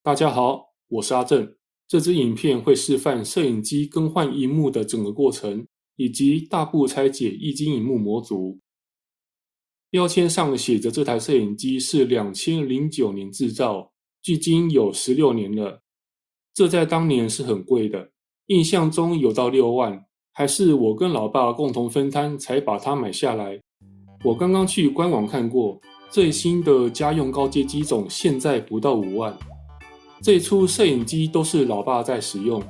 大家好，我是阿正。这支影片会示范摄影机更换萤幕的整个过程，以及大步拆解液晶萤幕模组。标签上写着这台摄影机是2009年制造，距今有16年了。这在当年是很贵的，印象中有到6万，还是我跟老爸共同分摊才把它买下来。我刚刚去官网看过，最新的家用高阶机种现在不到5万。最初摄影机都是老爸在使用，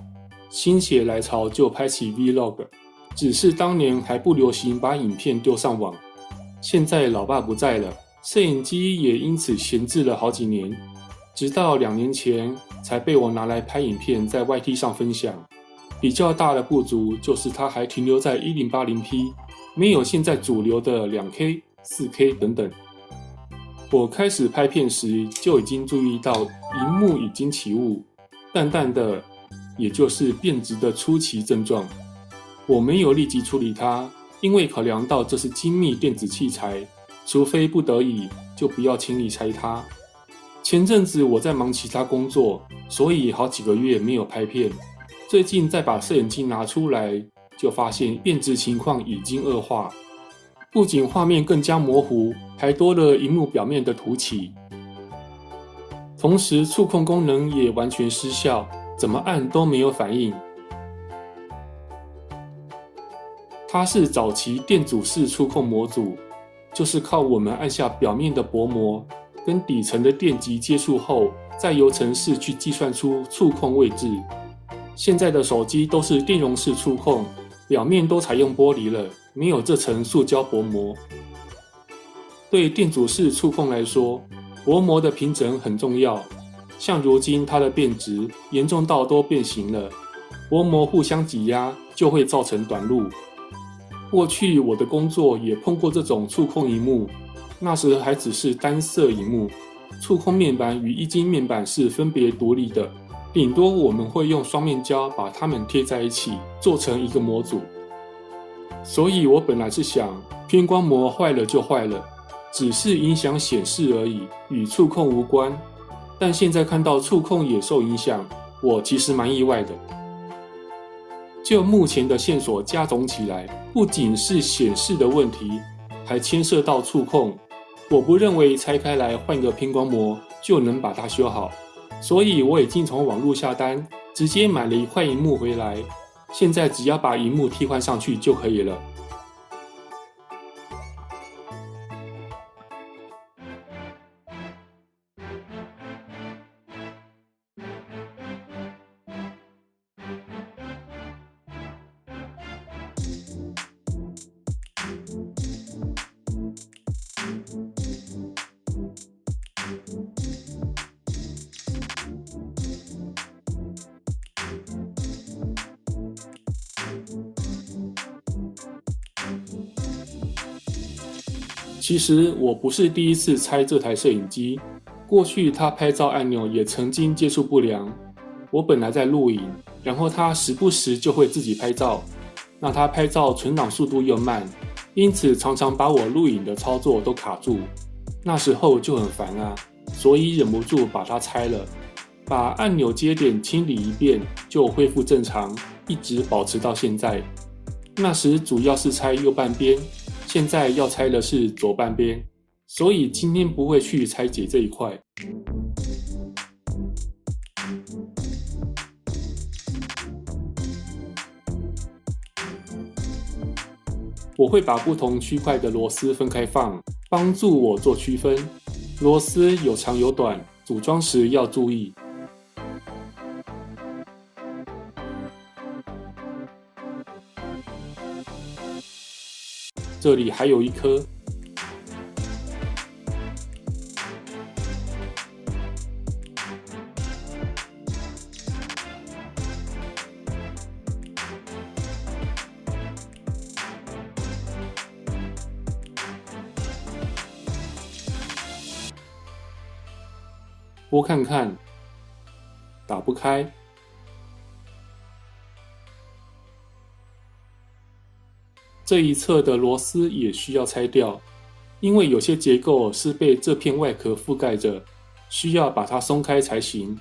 心血来潮就拍起 Vlog， 只是当年还不流行把影片丢上网。现在老爸不在了，摄影机也因此闲置了好几年，直到2年前才被我拿来拍影片在 YT 上分享。比较大的不足就是它还停留在 1080p， 没有现在主流的 2K、4K 等等。我开始拍片时就已经注意到萤幕已经起雾，淡淡的，也就是变质的初期症状。我没有立即处理它，因为考量到这是精密电子器材，除非不得已，就不要轻易拆它。前阵子我在忙其他工作，所以好几个月没有拍片。最近再把摄影机拿出来，就发现变质情况已经恶化。不仅画面更加模糊，还多了萤幕表面的凸起，同时触控功能也完全失效，怎么按都没有反应。它是早期电阻式触控模组，就是靠我们按下表面的薄膜，跟底层的电极接触后，再由程式去计算出触控位置。现在的手机都是电容式触控，表面都采用玻璃了，没有这层塑胶薄膜。对电阻式触控来说，薄膜的平整很重要。像如今它的变质严重到都变形了，薄膜互相挤压就会造成短路。过去我的工作也碰过这种触控萤幕，那时还只是单色萤幕，触控面板与液晶面板是分别独立的，顶多我们会用双面胶把它们贴在一起，做成一个模组。所以我本来是想，偏光膜坏了就坏了，只是影响显示而已，与触控无关。但现在看到触控也受影响，我其实蛮意外的。就目前的线索加总起来，不仅是显示的问题，还牵涉到触控。我不认为拆开来换个偏光膜就能把它修好，所以我已经从网络下单，直接买了一块萤幕回来。现在只要把萤幕替换上去就可以了。其实我不是第一次拆这台摄影机，过去它拍照按钮也曾经接触不良。我本来在录影，然后它时不时就会自己拍照，那它拍照存档速度又慢，因此常常把我录影的操作都卡住。那时候就很烦啊，所以忍不住把它拆了，把按钮接点清理一遍就恢复正常，一直保持到现在。那时主要是拆右半边，现在要拆的是左半边，所以今天不会去拆解这一块。我会把不同区块的螺丝分开放，帮助我做区分。螺丝有长有短，组装时要注意。这里还有一颗。拨看看，打不开。这一侧的螺丝也需要拆掉，因为有些结构是被这片外壳覆盖着，需要把它松开才行。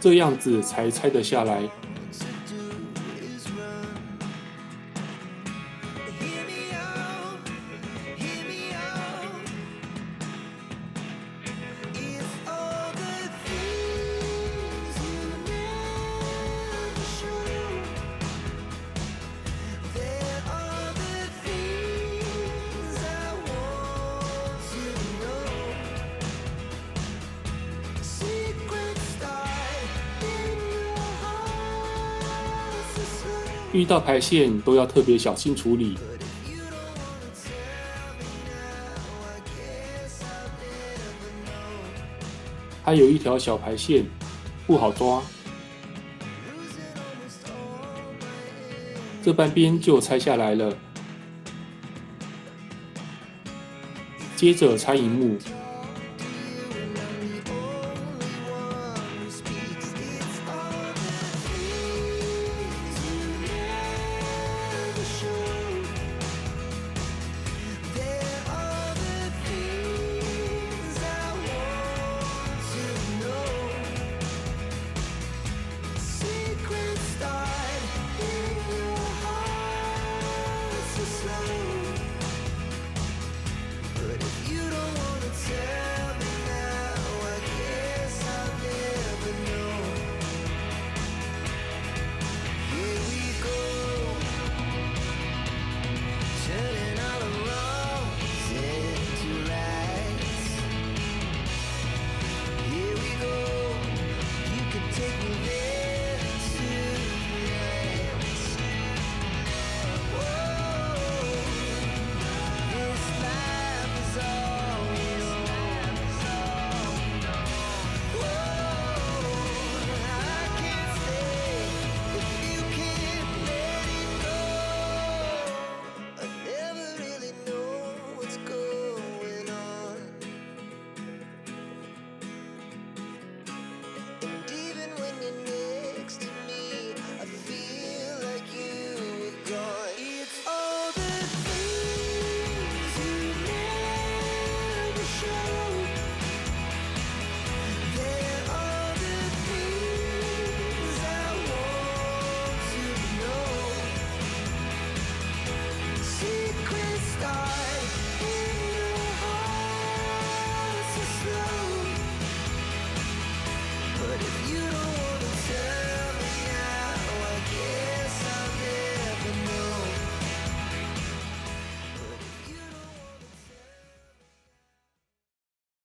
这样子才拆得下来。遇到排线都要特别小心处理。还有一条小排线不好抓，这半边就拆下来了。接着拆萤幕。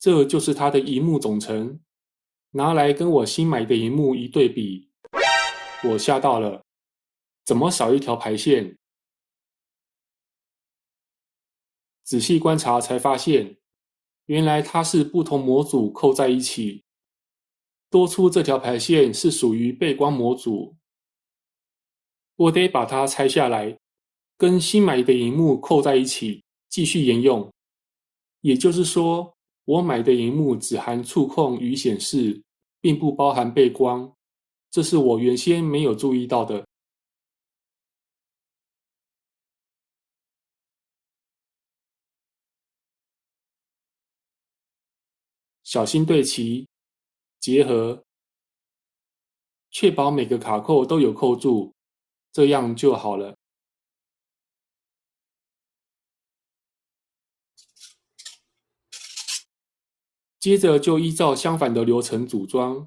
这就是它的萤幕总成，拿来跟我新买的萤幕一对比，我吓到了，怎么少一条排线？仔细观察才发现，原来它是不同模组扣在一起，多出这条排线是属于背光模组，我得把它拆下来，跟新买的萤幕扣在一起，继续沿用。也就是说，我买的萤幕只含触控与显示，并不包含背光，这是我原先没有注意到的。小心对齐、结合，确保每个卡扣都有扣住，这样就好了。接着就依照相反的流程组装。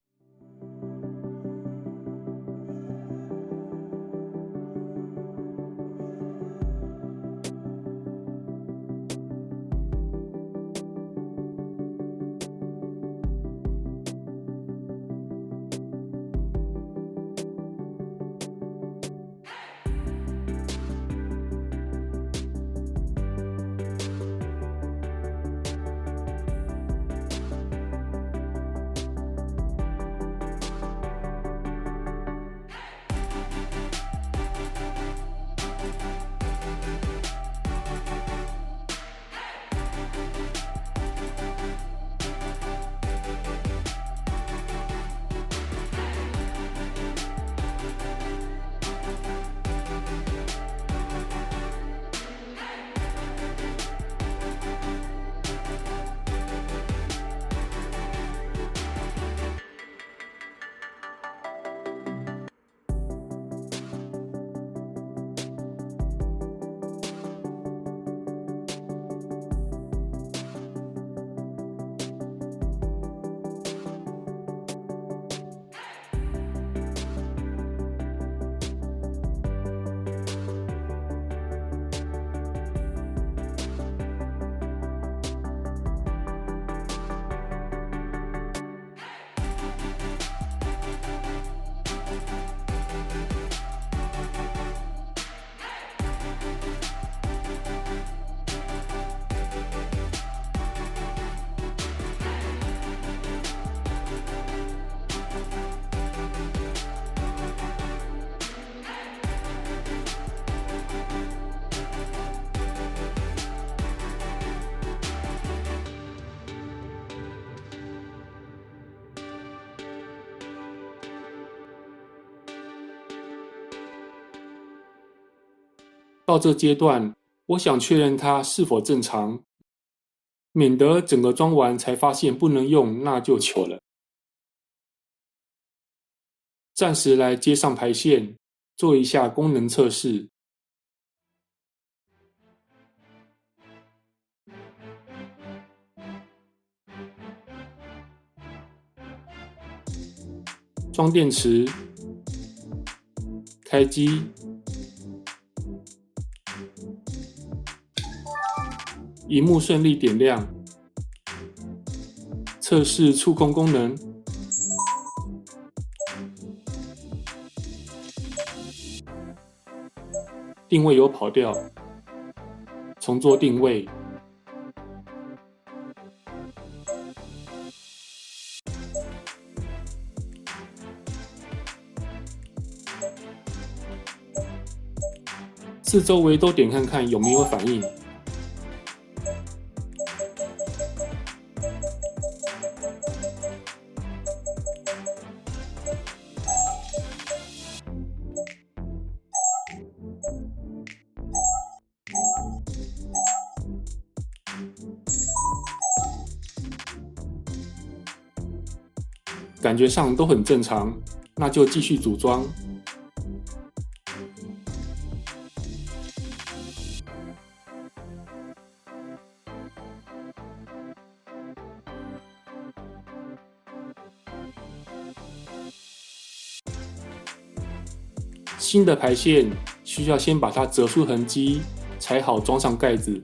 到这阶段，我想确认它是否正常，免得整个装完才发现不能用，那就糗了。暂时来接上排线，做一下功能测试。装电池，开机，萤幕顺利点亮，测试触控功能。定位有跑掉，重做定位。四周围都点看看有没有反应。感觉上都很正常，那就继续组装。新的排线需要先把它折出痕迹，才好装上盖子。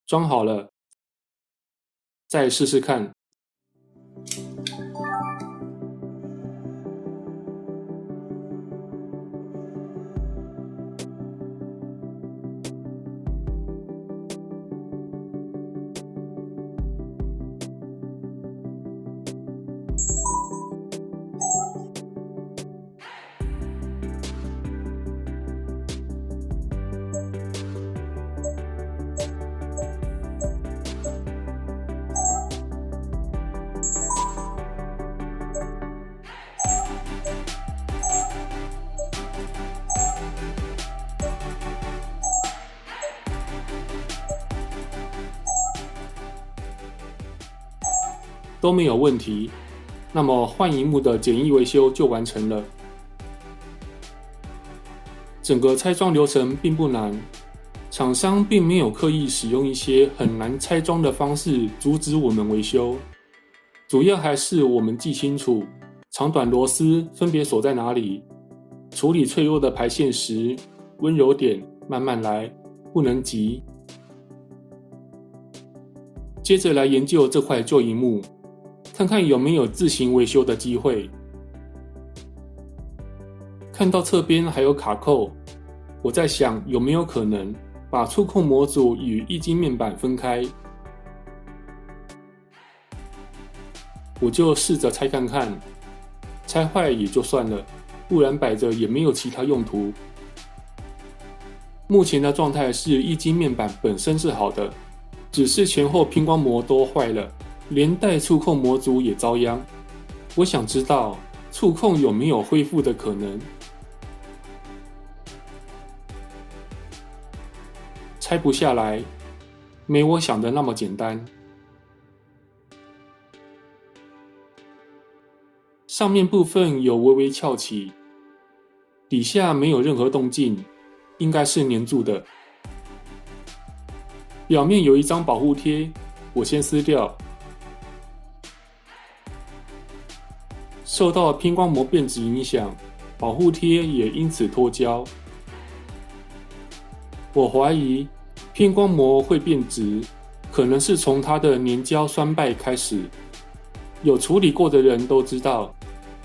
装好了，再试试看。都没有问题，那么换萤幕的简易维修就完成了。整个拆装流程并不难，厂商并没有刻意使用一些很难拆装的方式阻止我们维修，主要还是我们记清楚长短螺丝分别锁在哪里，处理脆弱的排线时温柔点，慢慢来，不能急。接着来研究这块旧萤幕，看看有没有自行维修的机会。看到侧边还有卡扣，我在想有没有可能把触控模组与液晶面板分开。我就试着拆看看，拆坏也就算了，不然摆着也没有其他用途。目前的状态是液晶面板本身是好的，只是前后偏光膜都坏了，连带触控模组也遭殃。我想知道触控有没有恢复的可能。拆不下来，没我想的那么简单。上面部分有微微翘起，底下没有任何动静，应该是粘住的。表面有一张保护贴，我先撕掉。受到偏光膜变质影响，保护贴也因此脱胶。我怀疑偏光膜会变质，可能是从它的粘胶酸败开始。有处理过的人都知道，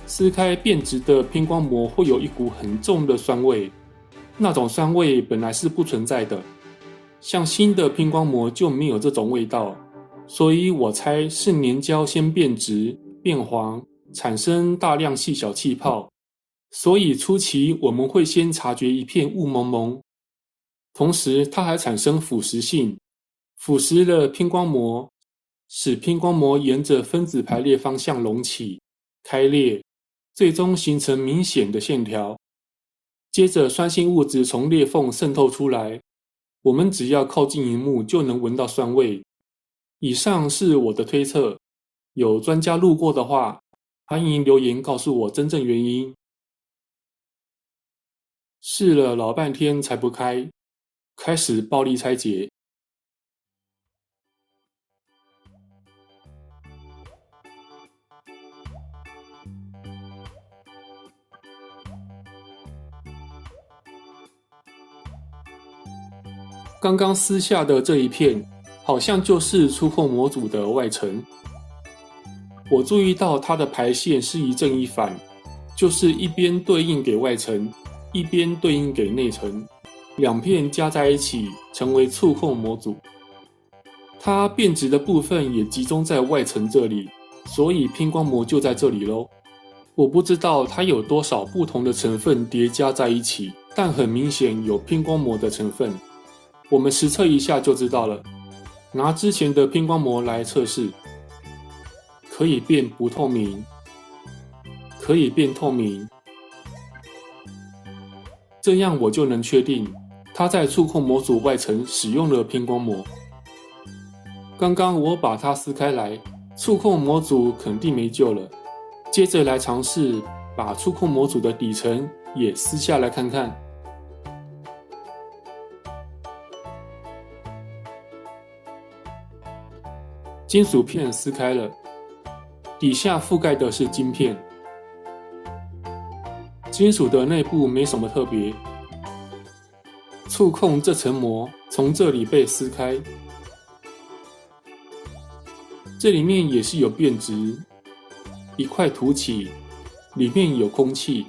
撕开变质的偏光膜会有一股很重的酸味，那种酸味本来是不存在的。像新的偏光膜就没有这种味道，所以我猜是粘胶先变质、变黄，产生大量细小气泡，所以初期我们会先察觉一片雾蒙蒙。同时它还产生腐蚀性，腐蚀了偏光膜，使偏光膜沿着分子排列方向隆起、开裂，最终形成明显的线条。接着酸性物质从裂缝渗透出来，我们只要靠近萤幕就能闻到酸味。以上是我的推测，有专家路过的话，欢迎留言告诉我真正原因。试了老半天才不开，开始暴力拆解。刚刚撕下的这一片，好像就是触控模组的外层。我注意到它的排线是一正一反，就是一边对应给外层，一边对应给内层，两片加在一起成为触控模组。它变质的部分也集中在外层这里，所以偏光膜就在这里咯。我不知道它有多少不同的成分叠加在一起，但很明显有偏光膜的成分。我们实测一下就知道了。拿之前的偏光膜来测试，可以变不透明，可以变透明，这样我就能确定它在触控模组外层使用了偏光膜。刚刚我把它撕开来，触控模组肯定没救了。接着来尝试把触控模组的底层也撕下来看看。金属片撕开了，底下覆盖的是晶片。金属的内部没什么特别，触控这层膜从这里被撕开，这里面也是有变质，一块凸起，里面有空气。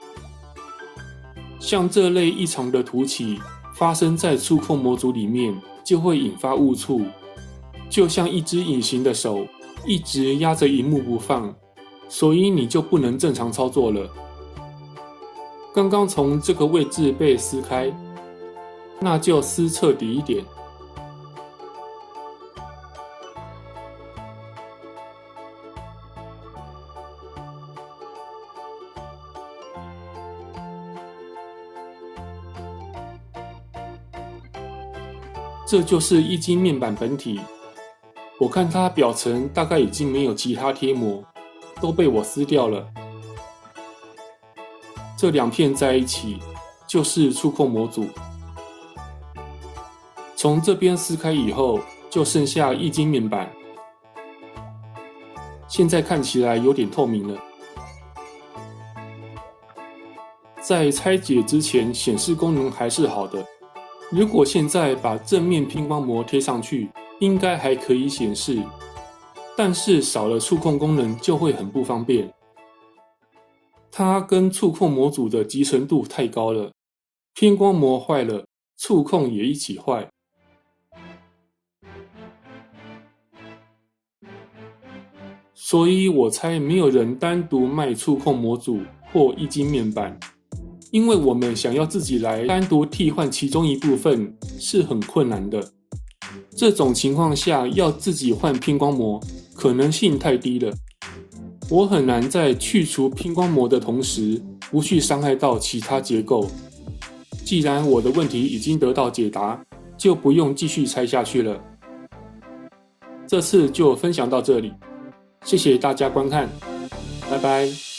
像这类异常的凸起发生在触控模组里面，就会引发误触，就像一只隐形的手一直压着萤幕不放，所以你就不能正常操作了。刚刚从这个位置被撕开，那就撕彻底一点。这就是液晶面板本体，我看它表层大概已经没有其他贴膜，都被我撕掉了。这两片在一起就是触控模组。从这边撕开以后，就剩下液晶面板，现在看起来有点透明了。在拆解之前，显示功能还是好的。如果现在把正面偏光膜贴上去，应该还可以显示，但是少了触控功能就会很不方便。它跟触控模组的集成度太高了，偏光膜坏了，触控也一起坏。所以我猜没有人单独卖触控模组或液晶面板。因为我们想要自己来单独替换其中一部分是很困难的，这种情况下要自己换偏光膜可能性太低了。我很难在去除偏光膜的同时不去伤害到其他结构。既然我的问题已经得到解答，就不用继续拆下去了。这次就分享到这里，谢谢大家观看，拜拜。